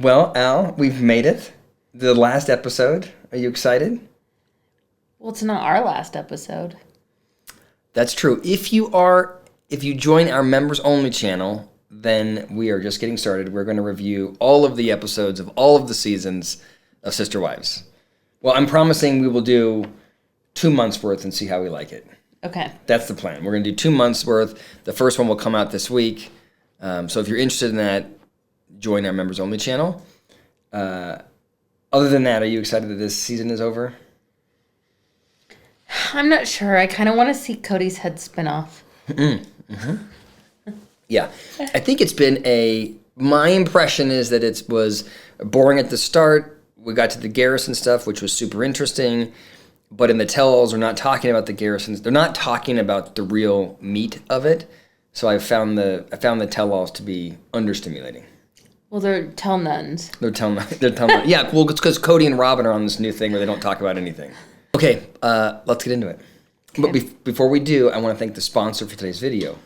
Well, Al, we've made it. The last episode. Are you excited? Well, it's not our last episode. That's true. If you join our members only channel, then we are just getting started. We're going to review all of the episodes of all of the seasons of Sister Wives. Well, I'm promising we will do 2 months worth and see how we like it. Okay. That's the plan. We're going to do 2 months worth. The first one will come out this week. So if you're interested in that, join our members only channel. Other than that, are you excited that this season is over? I'm not sure. I kind of want to see Kody's head spin off. Yeah. I think it's been my impression is that it was boring at the start. We got to the Garrison stuff, which was super interesting. But in the tell-alls, they're not talking about the Garrisons. They're not talking about the real meat of it. So I found the tell-alls to be understimulating. Well, they're tell nuns. They're tell nuns. Yeah, well, it's because Kody and Robyn are on this new thing where they don't talk about anything. Okay, let's get into it. Okay. But before we do, I want to thank the sponsor for today's video,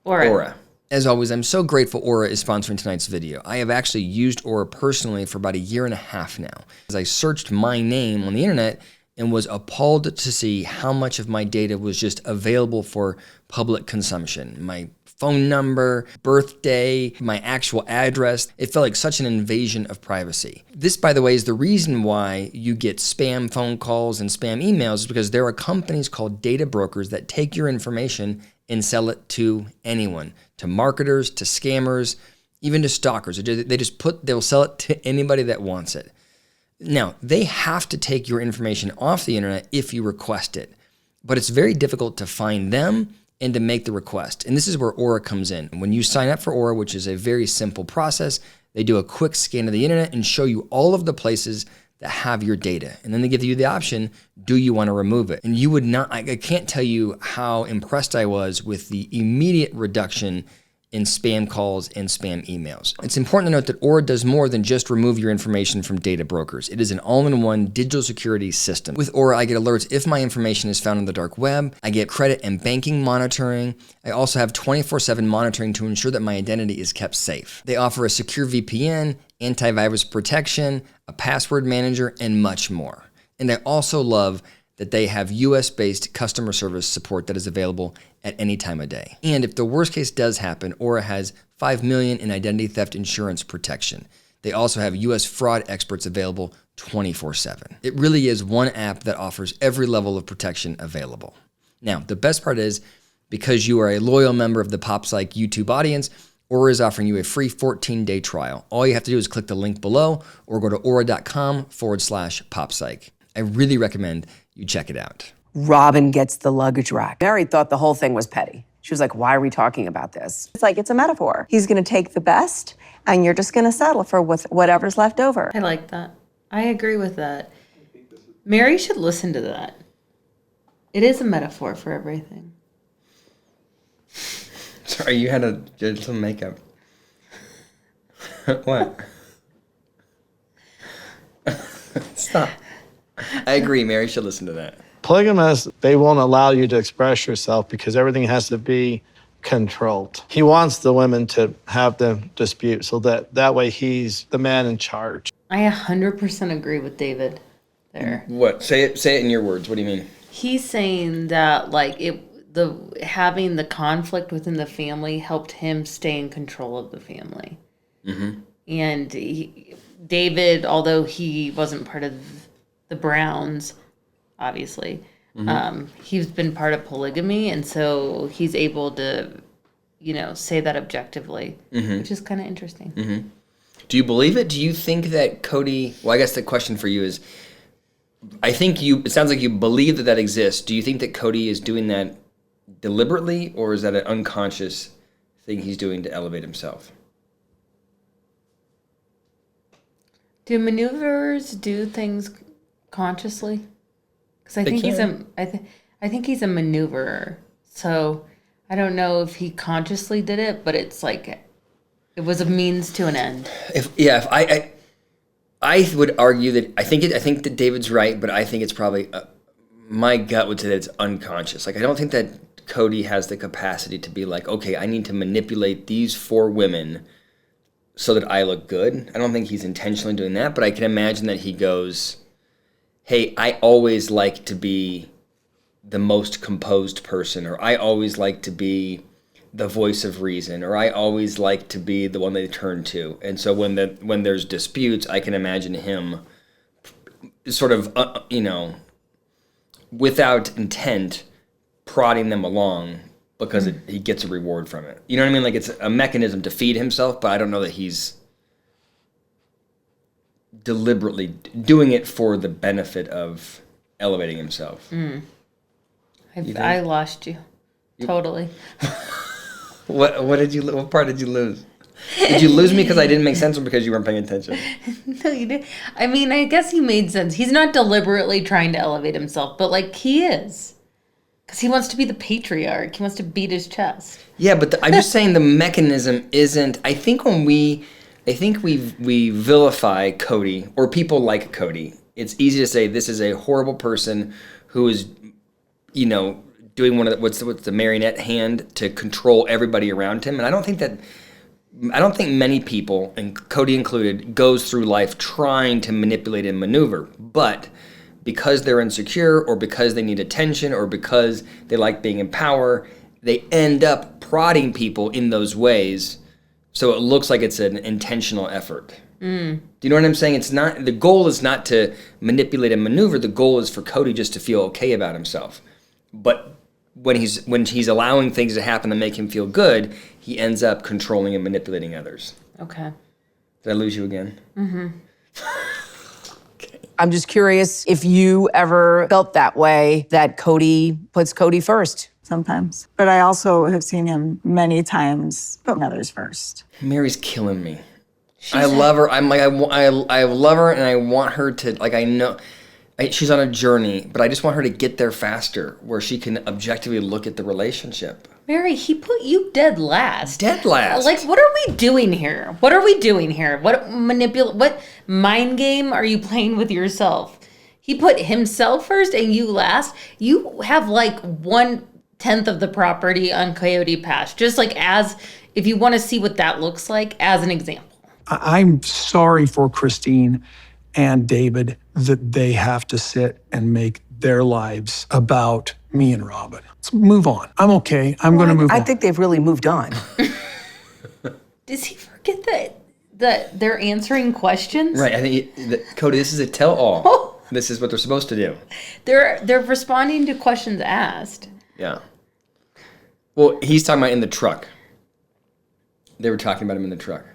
Aura. As always, I'm so grateful Aura is sponsoring tonight's video. I have actually used Aura personally for about 1.5 years now. As I searched my name on the internet and was appalled to see how much of my data was just available for public consumption. My phone number, birthday, my actual address. It felt like such an invasion of privacy. This, by the way, is the reason why you get spam phone calls and spam emails, is because there are companies called data brokers that take your information and sell it to anyone, to marketers, to scammers, even to stalkers. They'll sell it to anybody that wants it. Now, they have to take your information off the internet if you request it, but it's very difficult to find them and to make the request. And this is where Aura comes in. When you sign up for Aura, which is a very simple process, they do a quick scan of the internet and show you all of the places that have your data. And then they give you the option, do you want to remove it? And you would not, I can't tell you how impressed I was with the immediate reduction in spam calls and spam emails. It's important to note that Aura does more than just remove your information from data brokers. It is an all-in-one digital security system. With Aura, I get alerts if my information is found on the dark web. I get credit and banking monitoring. I also have 24/7 monitoring to ensure that my identity is kept safe. They offer a secure VPN, antivirus protection, a password manager, and much more. And I also love that they have US-based customer service support that is available at any time of day. And if the worst case does happen, Aura has $5 million in identity theft insurance protection. They also have US fraud experts available 24/7. It really is one app that offers every level of protection available. Now, the best part is, because you are a loyal member of the PSYCH YouTube audience, Aura is offering you a free 14-day trial. All you have to do is click the link below or go to aura.com/PopPsych. I really recommend you check it out. Robyn gets the luggage rack. Mary thought the whole thing was petty. She was like, why are we talking about this? It's like it's a metaphor. He's going to take the best, and you're just going to settle for whatever's left over. I like that. I agree with that. Mary should listen to that. It is a metaphor for everything. Sorry, you had to do some makeup. What? Stop. I agree, Mary should listen to that. Polygamists, they won't allow you to express yourself because everything has to be controlled. He wants the women to have the dispute so that way he's the man in charge. I 100% agree with David there. What? Say it in your words. What do you mean? He's saying that having the conflict within the family helped him stay in control of the family. Mm-hmm. And David, although he wasn't part of the Browns, obviously, he's been part of polygamy, and so he's able to, say that objectively, which is kind of interesting. Mm-hmm. Do you believe it? Do you think that Kody? Well, I guess the question for you is, it sounds like you believe that exists. Do you think that Kody is doing that deliberately, or is that an unconscious thing he's doing to elevate himself? Do maneuvers do things consciously? Because I think he's a maneuverer. So I don't know if he consciously did it, but it's like it was a means to an end. I would argue that I think that David's right, but I think it's probably my gut would say that it's unconscious. Like, I don't think that Kody has the capacity to be like, okay, I need to manipulate these 4 women so that I look good. I don't think he's intentionally doing that, but I can imagine that he goes, hey, I always like to be the most composed person, or I always like to be the voice of reason, or I always like to be the one they turn to. And so when there's disputes, I can imagine him sort of, without intent, prodding them along because he gets a reward from it. You know what I mean? Like, it's a mechanism to feed himself, but I don't know that he's deliberately doing it for the benefit of elevating himself. I lost you. Totally. What part did you lose? Did you lose me because I didn't make sense, or because you weren't paying attention? No, you did. I mean, I guess he made sense. He's not deliberately trying to elevate himself, but like he is. Because he wants to be the patriarch. He wants to beat his chest. Yeah, but I'm just saying the mechanism isn't. I think we vilify Kody, or people like Kody. It's easy to say this is a horrible person who is, doing one of the, what's the marionette hand to control everybody around him. And I don't think many people, and Kody included, goes through life trying to manipulate and maneuver. But because they're insecure, or because they need attention, or because they like being in power, they end up prodding people in those ways, so it looks like it's an intentional effort. Do you know what I'm saying? It's not, the goal is not to manipulate and maneuver. The goal is for Kody just to feel okay about himself. But when he's allowing things to happen that make him feel good, he ends up controlling and manipulating others. Okay. Did I lose you again? Mm-hmm. Okay. I'm just curious if you ever felt that way, that Kody puts Kody first. Sometimes. But I also have seen him many times put others first. Mary's killing me. I love her. I'm like, I love her, and I want her to, like, I know she's on a journey, but I just want her to get there faster, where she can objectively look at the relationship. Mary, he put you dead last. Dead last. Like, what are we doing here? What what mind game are you playing with yourself? He put himself first and you last. You have like 1/10 of the property on Coyote Pass. Just like if you want to see what that looks like, as an example. I'm sorry for Christine and David that they have to sit and make their lives about me and Robyn. Let's move on. I'm okay. I'm going to move on. I think they've really moved on. Does he forget that they're answering questions? Right. I think, Kody, this is a tell-all. Oh. This is what they're supposed to do. They're responding to questions asked. Yeah. Well, he's talking about in the truck. They were talking about him in the truck.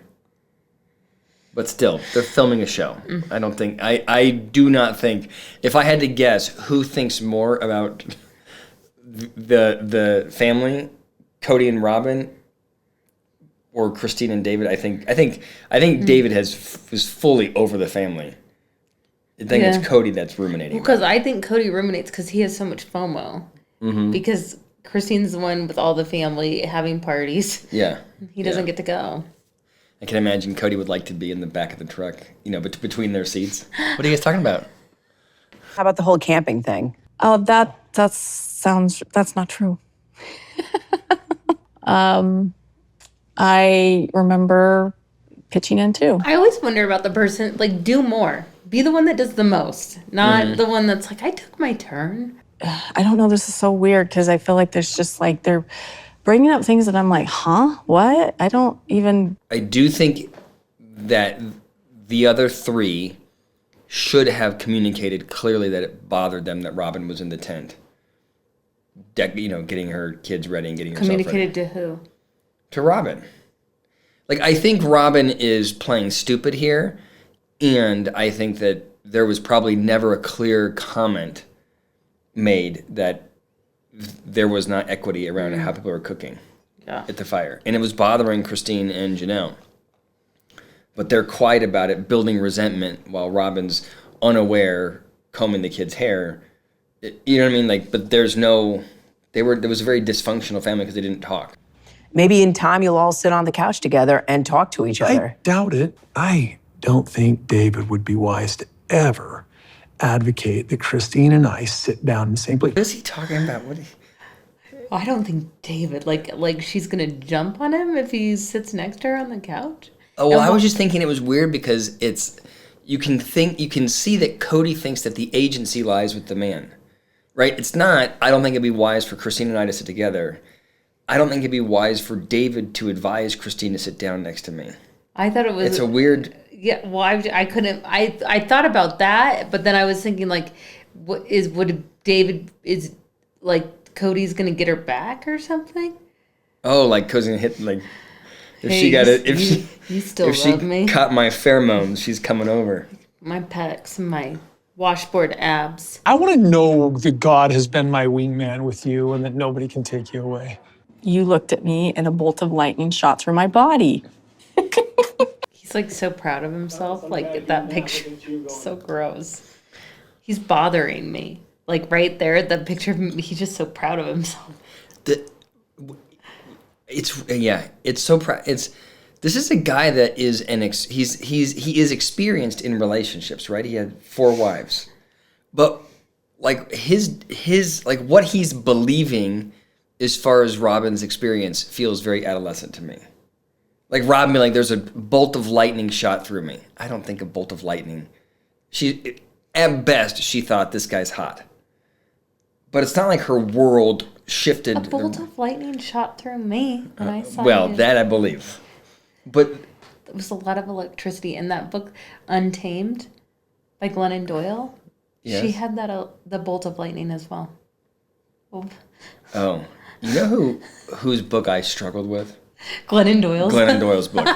But still, they're filming a show. I do not think, if I had to guess who thinks more about the family, Kody and Robyn, or Christine and David, I think David is fully over the family. I think it's Kody that's ruminating. Because I think Kody ruminates because he has so much FOMO. Mm-hmm. Because Christine's the one with all the family having parties. Yeah. He doesn't get to go. I can imagine Kody would like to be in the back of the truck, between their seats. What are you guys talking about? How about the whole camping thing? Oh, that's not true. I remember pitching in too. I always wonder about the person, like, do more. Be the one that does the most, not the one that's like, I took my turn. I don't know, this is so weird because I feel like there's just like, they're bringing up things that I'm like, huh? What? I do think that the other three should have communicated clearly that it bothered them that Robyn was in the tent. Getting her kids ready and getting herself ready. Communicated to who? To Robyn. Like, I think Robyn is playing stupid here, and I think that there was probably never a clear comment made that there was not equity around how people were cooking at the fire. And it was bothering Christine and Janelle. But they're quiet about it, building resentment, while Robyn's unaware, combing the kid's hair. You know what I mean? Like, but there was a very dysfunctional family because they didn't talk. Maybe in time you'll all sit on the couch together and talk to each other. I doubt it. I don't think David would be wise to ever advocate that Christine and I sit down in the same place. What is he talking about? I don't think David, like she's gonna jump on him if he sits next to her on the couch. Oh, well, I was just thinking it was weird because you can see that Kody thinks that the agency lies with the man, right? It's not. I don't think it'd be wise for Christine and I to sit together. I don't think it'd be wise for David to advise Christine to sit down next to me. I thought it was. It's a weird. Yeah, well, I couldn't. I thought about that, but then I was thinking like, is Kody's gonna get her back or something? Oh, like Cody's gonna hit like. If hey, she got it, you still love me. Caught my pheromones, she's coming over. My pecs, my washboard abs. I want to know that God has been my wingman with you and that nobody can take you away. You looked at me and a bolt of lightning shot through my body. He's like so proud of himself. Like that picture, so gross. He's bothering me. Like right there, the picture of him, he's just so proud of himself. It's so proud. This is a guy that is he is experienced in relationships, right? He had 4 wives, but like his like what he's believing as far as Robyn's experience feels very adolescent to me. Like Robyn being like, there's a bolt of lightning shot through me. I don't think a bolt of lightning. At best, she thought this guy's hot, but it's not like her world shifted. A bolt of lightning shot through me when I saw you. That I believe. But there was a lot of electricity in that book, Untamed, by Glennon Doyle. Yes. She had the bolt of lightning as well. Oh, you know whose book I struggled with? Glennon Doyle's book.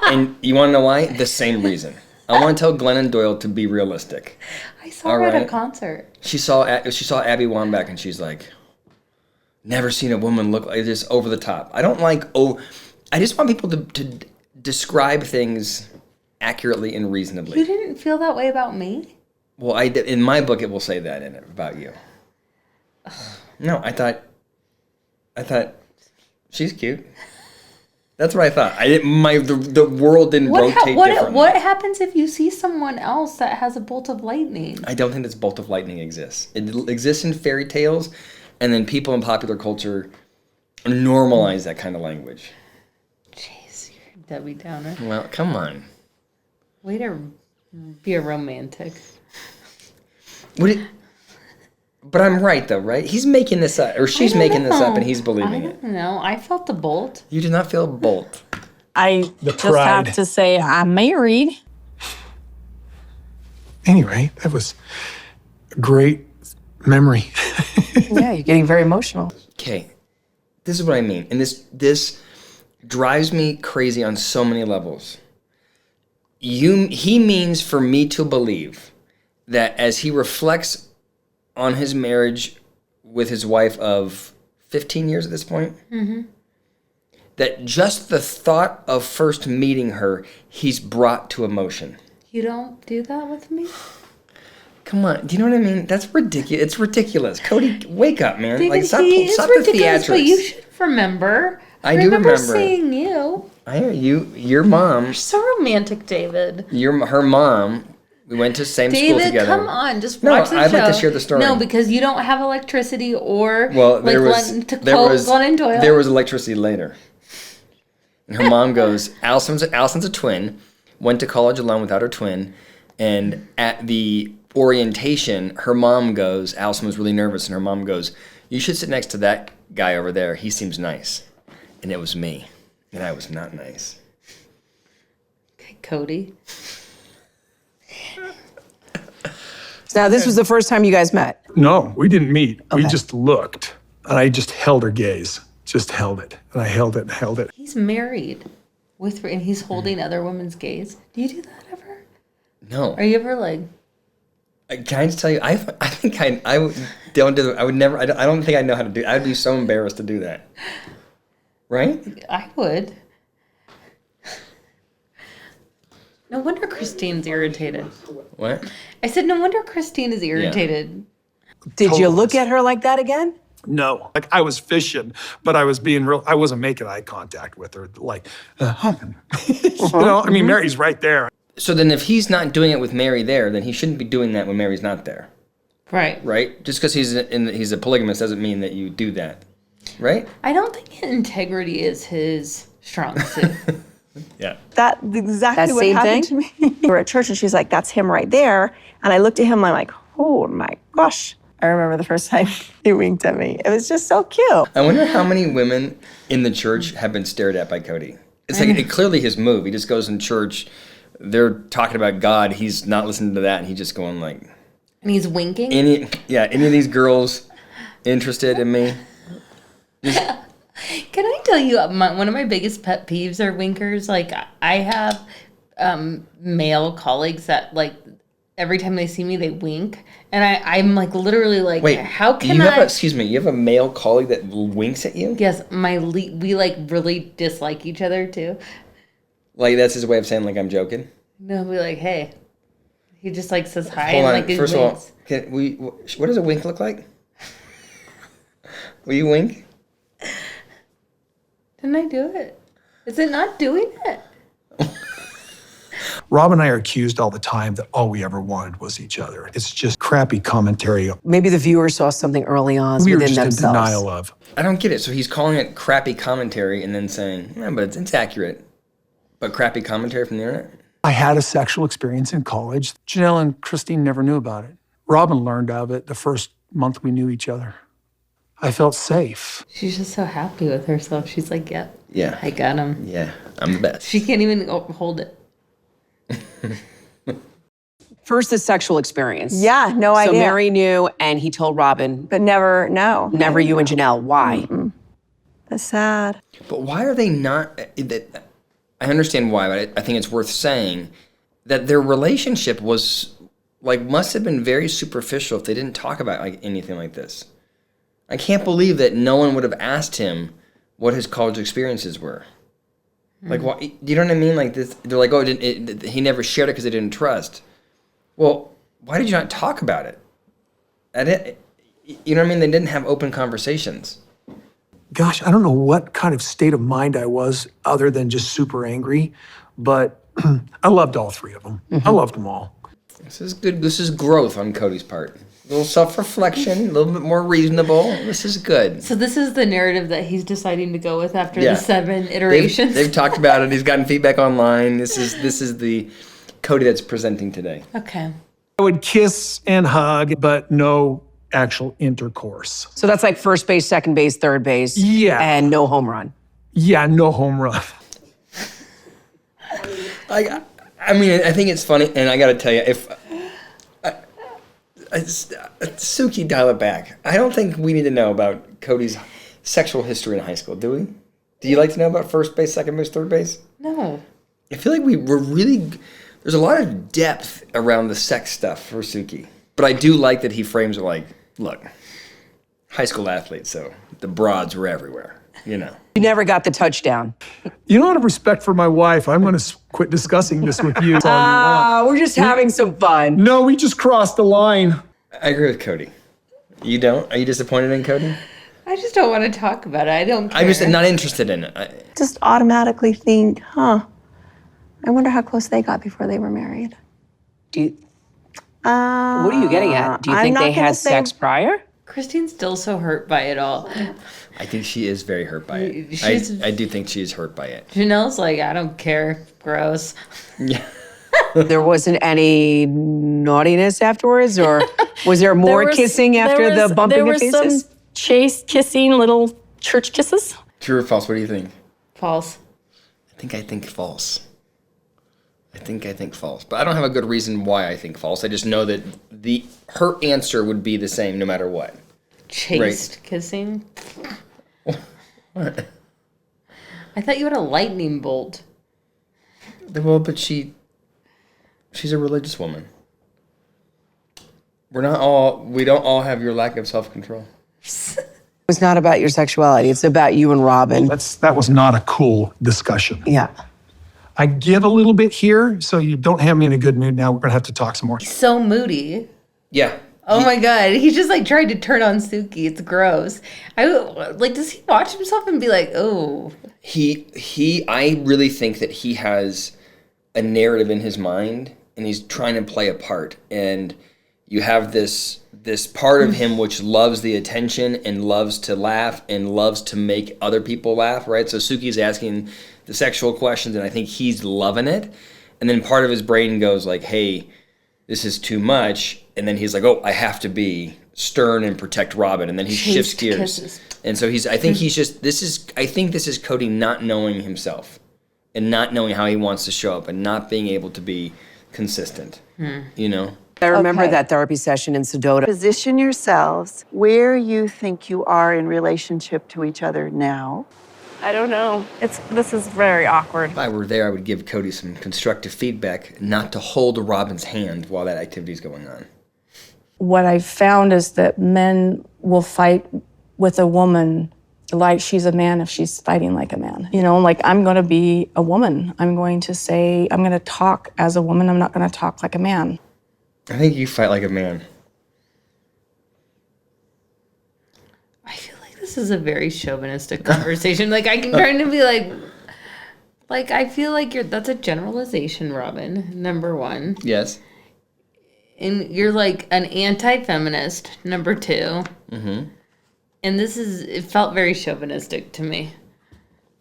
And you want to know why? The same reason. I want to tell Glennon Doyle to be realistic. I saw her at a concert. She saw Abby Wambach and she's like, never seen a woman look like this over the top. I don't like I just want people to describe things accurately and reasonably. You didn't feel that way about me? Well, in my book it will say that in it about you. No, I thought she's cute. That's what I thought. The world didn't rotate differently. What happens if you see someone else that has a bolt of lightning? I don't think this bolt of lightning exists. It exists in fairy tales, and then people in popular culture normalize that kind of language. Jeez, you're a Debbie Downer. Well, come on. Way to be a romantic. But I'm right, though, right? He's making this up, or she's making this up, and he's believing it. No, I felt the bolt. You did not feel a bolt. I just have to say I'm married. Anyway, that was a great memory. Yeah, you're getting very emotional. Okay, this is what I mean, and this drives me crazy on so many levels. He means for me to believe that as he reflects on his marriage with his wife of 15 years at this point, that just the thought of first meeting her, he's brought to emotion. You don't do that with me? Come on, do you know what I mean? That's ridiculous. It's ridiculous. Kody, wake up, man. David, stop the theatrics. But you should remember. I do remember seeing you. I hear you. Your mom. You're so romantic, David. Her mom. We went to same school together. David, come on, just watch the show. I'd like to share the story. No, because you don't have electricity or Glennon Doyle. There was electricity later. And her mom goes, Allison's a twin, went to college alone without her twin, and at the orientation, her mom goes, Allison was really nervous, and her mom goes, you should sit next to that guy over there. He seems nice. And it was me. And I was not nice. Okay, Kody. Now, this was the first time you guys met? No, we didn't meet. Okay. We just looked. And I just held her gaze. Just held it. And I held it and held it. He's married and he's holding other women's gaze. Do you do that ever? No. Are you ever like... Can I just tell you, I think I don't do that. I would never, I don't think I know how to do it. I would be so embarrassed to do that. Right? I would. No wonder Christine's irritated. What? I said, no wonder Christine is irritated. Yeah. Did you look at her like that again? No. Like, I was fishing, but I was being real. I wasn't making eye contact with her. Like, you know, I mean, Mary's right there. So then if he's not doing it with Mary there, then he shouldn't be doing that when Mary's not there. Right. Right? Just because he's a polygamist doesn't mean that you do that. Right? I don't think integrity is his strong suit. Yeah. That's exactly That what same happened to me. We were at church and she's like, that's him right there. And I looked at him and I'm like, oh my gosh. I remember the first time he winked at me. It was just so cute. I wonder how many women in the church have been stared at by Kody. It's like clearly his move. He just goes in church. They're talking about God. He's not listening to that. And he's just going like. And he's winking? Any of these girls interested in me? Can I tell you, one of my biggest pet peeves are winkers. Like, I have male colleagues that, like, every time they see me, they wink. And I'm, like, literally like, wait, how can I... excuse me, you have a male colleague that winks at you? Yes, we, like, really dislike each other, too. Like, that's his way of saying, like, I'm joking? No, we like, hey. He just, like, says hi Hold and, on. like, First winks. of all, what does a wink look like? Will you wink? Didn't I do it? Is it not doing it? Rob and I are accused all the time that all we ever wanted was each other. It's just crappy commentary Maybe the viewer saw something early on we were within just themselves. in denial of. I don't get it. So he's calling it crappy commentary and then saying, yeah, but it's accurate. But crappy commentary from the internet? I had a sexual experience in college. Janelle and Christine never knew about it. Robyn learned of it the first month we knew each other. I felt safe. She's just so happy with herself. She's like, yep. Yeah. I got him. Yeah, I'm the best. She can't even hold it. First, the sexual experience. Yeah, no So idea. Mary knew, and he told Robyn. But never, no. Never you and Janelle. Why? That's sad. But why are they not? I understand why, but I think it's worth saying that their relationship was like must have been very superficial if they didn't talk about like anything like this. I can't believe that no one would have asked him what his college experiences were. Like, why? You know what I mean? Like this, they're like, oh, he never shared it because they didn't trust. Well, why did you not talk about it? You know what I mean? They didn't have open conversations. Gosh, I don't know what kind of state of mind I was other than just super angry, but I loved all three of them. I loved them all. This is good. This is growth on Kody's part. A little self-reflection, a little bit more reasonable. This is good. So this is the narrative that he's deciding to go with after the 7 iterations. They've talked about it. He's gotten feedback online. This is the Kody that's presenting today. Okay. I would kiss and hug, but no actual intercourse. So that's like first base, second base, third base. Yeah. And no home run. Yeah, no home run. I mean, I think it's funny, and I got to tell you, if Suki, dial it back. I don't think we need to know about Kody's sexual history in high school, do we? Do you like to know about first base, second base, third base? No. I feel like we're really. There's a lot of depth around the sex stuff for Suki, but I do like that he frames it like, look, high school athlete, so the broads were everywhere, you know. You never got the touchdown. You know, out of respect for my wife, I'm going to quit discussing this with you. We're just having some fun. No, we just crossed the line. I agree with Kody. You don't? Are you disappointed in Kody? I just don't want to talk about it. I don't care. I'm just not interested in it. Just automatically think, I wonder how close they got before they were married. Do you, what are you getting at? Do you think they had sex prior? Christine's still so hurt by it all. I think she is very hurt by it. I do think she is hurt by it. Janelle's like, I don't care. Gross. Yeah. There wasn't any naughtiness afterwards, or was there more kissing after the bumping of faces? There was some chaste kissing, little church kisses. True or false? What do you think? False. I think false. I think false. But I don't have a good reason why I think false. I just know that her answer would be the same no matter what. Chaste kissing? What? I thought you had a lightning bolt. Well, but she's a religious woman. We don't all have your lack of self-control. It's not about your sexuality. It's about you and Robyn. That was not a cool discussion. Yeah. I give a little bit here, so you don't have me in a good mood now. We're going to have to talk some more. So moody. Yeah. Oh my God. He just like tried to turn on Suki. It's gross. Does he watch himself and be like, oh. I really think that he has a narrative in his mind and he's trying to play a part. And you have this part of him which loves the attention and loves to laugh and loves to make other people laugh, right? So Suki's asking the sexual questions, and I think he's loving it. And then part of his brain goes like, hey, this is too much. And then he's like, oh, I have to be stern and protect Robyn. And then he shifts gears. Kisses. And so I think this is Kody not knowing himself and not knowing how he wants to show up and not being able to be consistent, you know? I remember that therapy session in Sedona. Position yourselves where you think you are in relationship to each other now. I don't know. This is very awkward. If I were there, I would give Kody some constructive feedback not to hold Robyn's hand while that activity is going on. What I've found is that men will fight with a woman like she's a man if she's fighting like a man. You know, like I'm going to be a woman. I'm going to talk as a woman. I'm not going to talk like a man. I think you fight like a man. I feel like this is a very chauvinistic conversation. Like I can kind of be like I feel like that's a generalization, Robyn, number one. Yes. And you're like an anti-feminist, number two. Mm-hmm. And it felt very chauvinistic to me.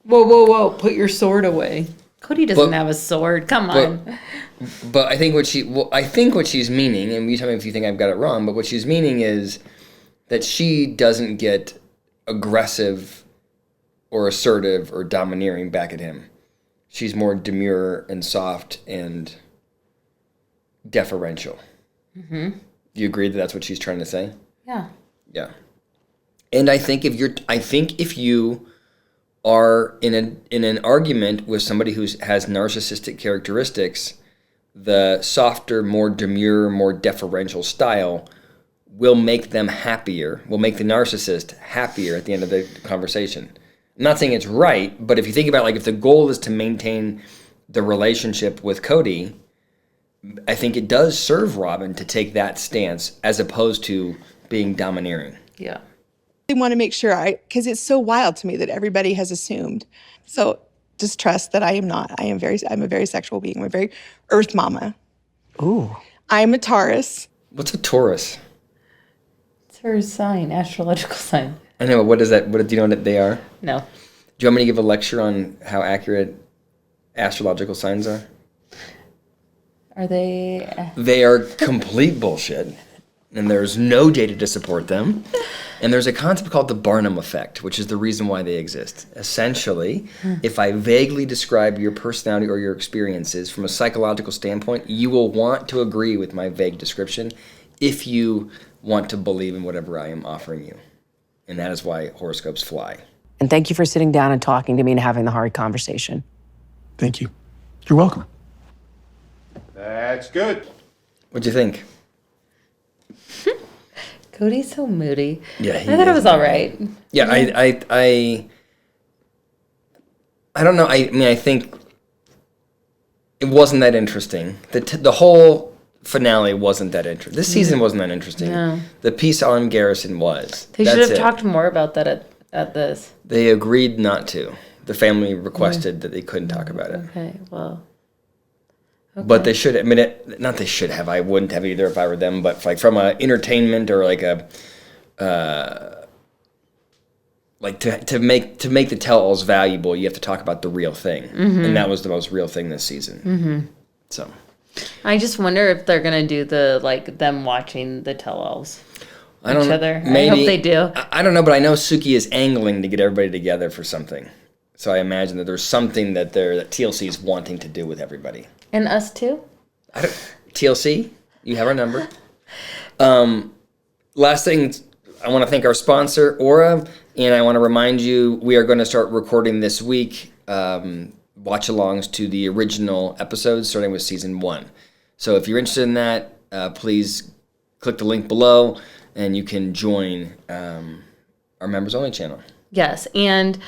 Whoa, put your sword away. Kody doesn't have a sword. Come on. But I think what she's meaning, and you tell me if you think I've got it wrong, but what she's meaning is that she doesn't get aggressive or assertive or domineering back at him. She's more demure and soft and deferential. Mm-hmm. Do you agree that that's what she's trying to say? Yeah. Yeah. And I think if you are in an argument with somebody who has narcissistic characteristics, the softer, more demure, more deferential style will make them happier, will make the narcissist happier at the end of the conversation. I'm not saying it's right, but if you think about if the goal is to maintain the relationship with Kody, I think it does serve Robyn to take that stance as opposed to being domineering. Yeah. I want to make sure because it's so wild to me that everybody has assumed. So just trust that I am not. I'm a very sexual being. I'm a very earth mama. Ooh. I'm a Taurus. What's a Taurus? It's her sign, astrological sign. I know, but what is that? What do you know what they are? No. Do you want me to give a lecture on how accurate astrological signs are? Are they? They are complete bullshit. And there's no data to support them. And there's a concept called the Barnum effect, which is the reason why they exist. Essentially, if I vaguely describe your personality or your experiences from a psychological standpoint, you will want to agree with my vague description if you want to believe in whatever I am offering you. And that is why horoscopes fly. And thank you for sitting down and talking to me and having the hard conversation. Thank you. You're welcome. That's good. What'd you think? Kody's so moody. Yeah, I thought it was all right. Yeah, I don't know. I mean, I think it wasn't that interesting. The whole finale wasn't that interesting. This season wasn't that interesting. No. The piece on Garrison was. They should have talked more about that at this. They agreed not to. The family requested that they couldn't talk about it. Okay, well. Okay. But they should. I mean, not they should have. I wouldn't have either if I were them. But from a entertainment or to make the tell-alls valuable, you have to talk about the real thing, and that was the most real thing this season. Mm-hmm. So, I just wonder if they're gonna do them watching the tell-alls. Each other. Maybe, I hope they do. I don't know, but I know Suki is angling to get everybody together for something. So I imagine that there's something that TLC is wanting to do with everybody. And us too? TLC, you have our number. Last thing, I want to thank our sponsor, Aura, and I want to remind you we are going to start recording this week watch-alongs to the original episodes, starting with season 1. So if you're interested in that, please click the link below, and you can join our members-only channel. Yes, and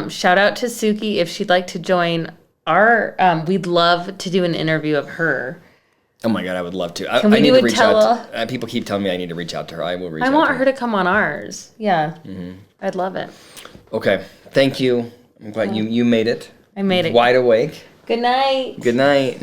shout out to Suki if she'd like to join our. We'd love to do an interview of her. Oh my God, I would love to. Can we I need do to a reach out. People keep telling me I need to reach out to her. I will reach out to her. I want her to come on ours. Yeah, I'd love it. Okay, thank you. I'm glad you made it. I made it. Wide awake. Good night. Good night.